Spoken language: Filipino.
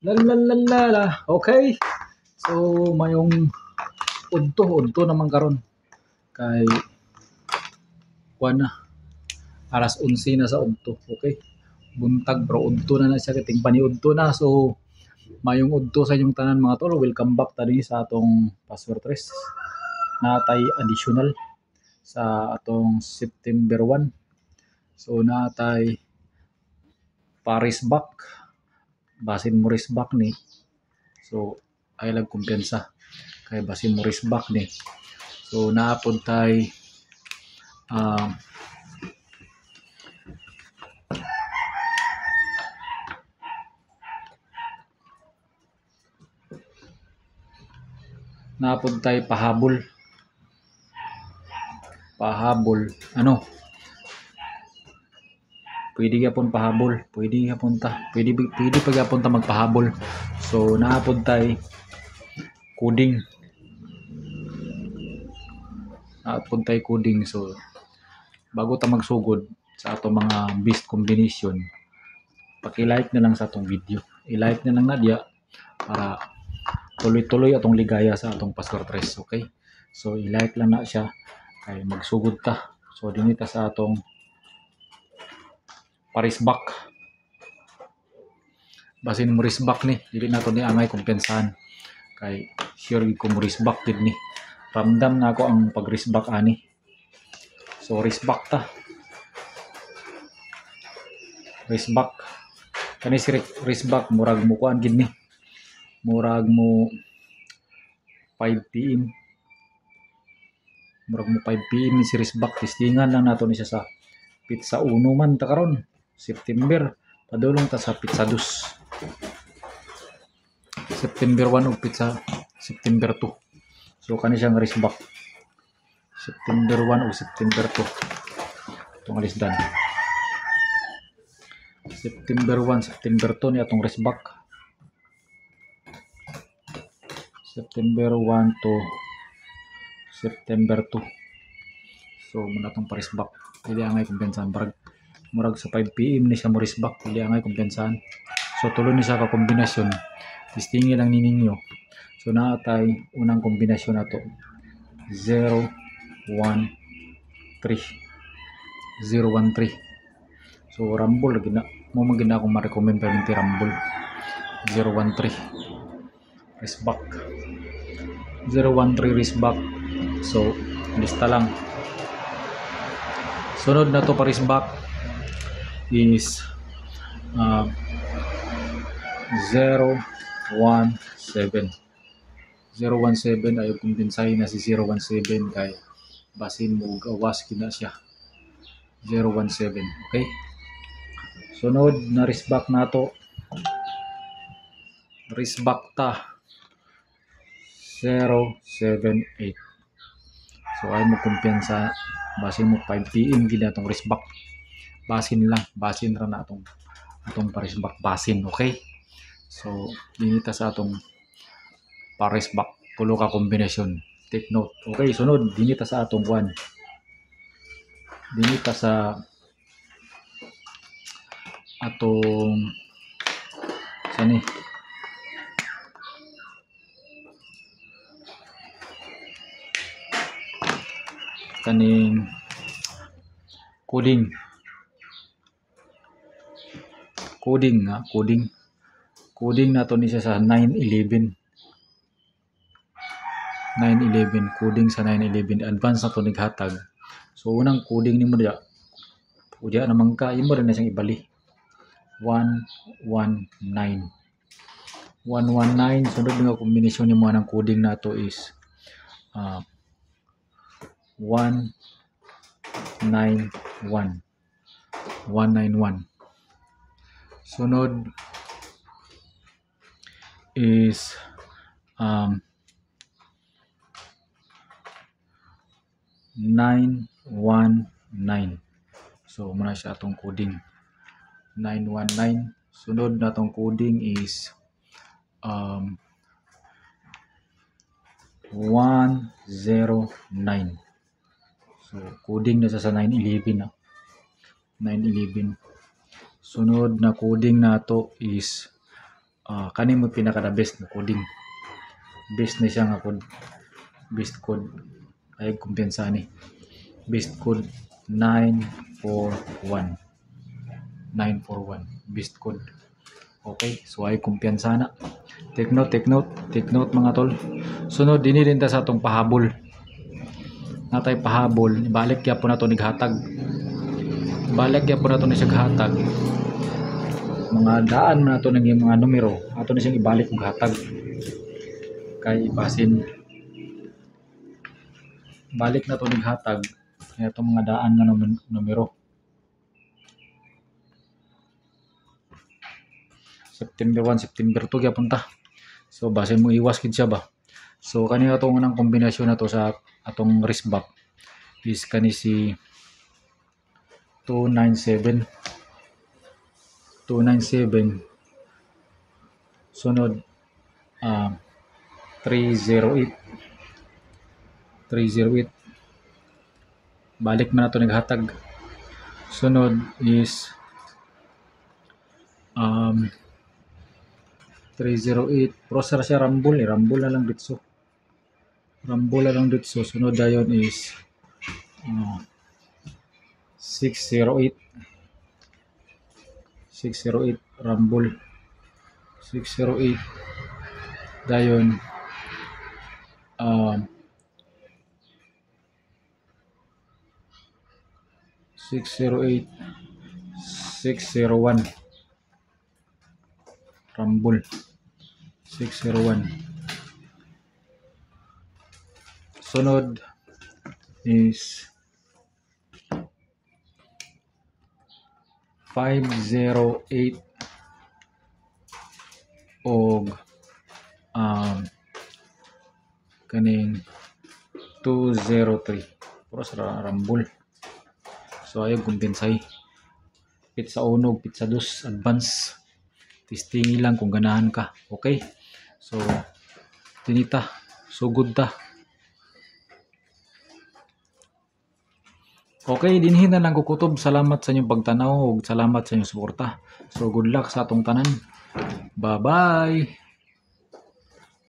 Lalalala. Okay. So mayong udto naman karon kay kuan na alas 11 na sa udto. Okay. Buntag bro udto na siya kiting paniudto na. So mayong udto sa inyong tanan mga tol. Welcome back tani sa atong password tres. Natay additional sa atong September 1. So natay Paris back. Basin Morris back ni. So ay lag kumpiyansa kay basin Morris back ni. So naapod tay naapod tay pahabol ano pwede gyapon pahabol pwede pa gyapon ta magpahabol. So naapod tay coding so bago ta magsugod sa ato mga best combination paki-like na lang sa atong video, i-like na lang na diya para tuloy-tuloy atong ligaya sa atong password tres. Okay, so i-like lang na siya kay magsugod ta. So dinita sa atong Paris back basin Morris back ni dili nato ni angay kumpensahan kay sure ko Morris back gid ni ramdam na ako ang pag back ani. So back ta back kani si back murag mo kuan gid ni murag mo 5 PM murag mo 5 PM ni si back testingan lang nato ni siya sa pizza 1 man ta karon September padulong ta sa pizza 2 September 1 ug pizza September 2. So kani siyang back September 1 ug September 2 itong alisdan September 1 September 2 ni atong back September 1 to September 2. So muna itong Paris back dili angay kumpensahan murag sa 5 PM ni siya Morris back dili angay kumpensahan. So tuloy ni siya ka kombinasyon testingi lang ni ninyo. So naatay unang kombinasyon nato 0 1 3 0 1 3. So rumble lagi na mo magina akong ma-recommend pa minti rumble 0 1 3 back 0 1 3 back. So lista lang. Sunod na to Paris back is 0 1 7 017 ayaw kumpensay na si 017 kay basin mo gawas kina siya 017. Okay, sunod na back nato back ta 078. So ay mo kumpiyansa basin mo 5 PM gid atong back basin ra na atong Paris back basin. Okay, so dinita sa atong Paris back tulo ka kombinasyon, take note. Okay, sunod dinita sa atong one dinita sa atong sani kaning coding nato ni siya sa 911 coding sa 911 advance na to nighatag. So unang coding nimo diya udya naman ka imo rin na siyang ibali 119 sunod nga kombinasyon nimo ng coding nato is 191 sunod is 919. So muna siya atong coding 919. Sunod na atong coding is 109. So coding na sa 911 na 911. Sunod na coding nato is kani mo pinaka the best na coding. Best ni siya nga code. Best code ay kumpiyansa ni. Best code 941. 941 best code. Okay, so ay kumpiyansa na. Take note mga tol. Sunod dinhi din ta sa atong pahabol. Natay pahabol, ibalik gyapon nato nighatag. Balik gyapon nato ni siya hatag. Mga daan man nato ng mga numero, ato na siyang ibalik og hatag. Kay basin balik na to nighatag kaya itong mga daan nga numero. September 1, September 2 gyapon ta. So basin mo iwas kid siya ba. So kani atong unang kombinasyon na to sa atong wristback is kani si 297. Sunod 308. Balik man nato naghatag. Sunod is 308. Processor siya Rumble na lang ditso. Sunod dayon is 608 Rumble. 608 dayon 601 Rumble. 601. Sunod is 508 og kaning 203 puro sa Rumble. So ayaw kumpinsay. Pizza 1, pizza 2 advance. Testing lang kung ganahan ka. Okay? So tinita, so good ta. Okay, dinhin na lang kukutob. Salamat sa inyong pagtanaw ug salamat sa inyong suporta. So good luck sa atong tanan. Bye-bye.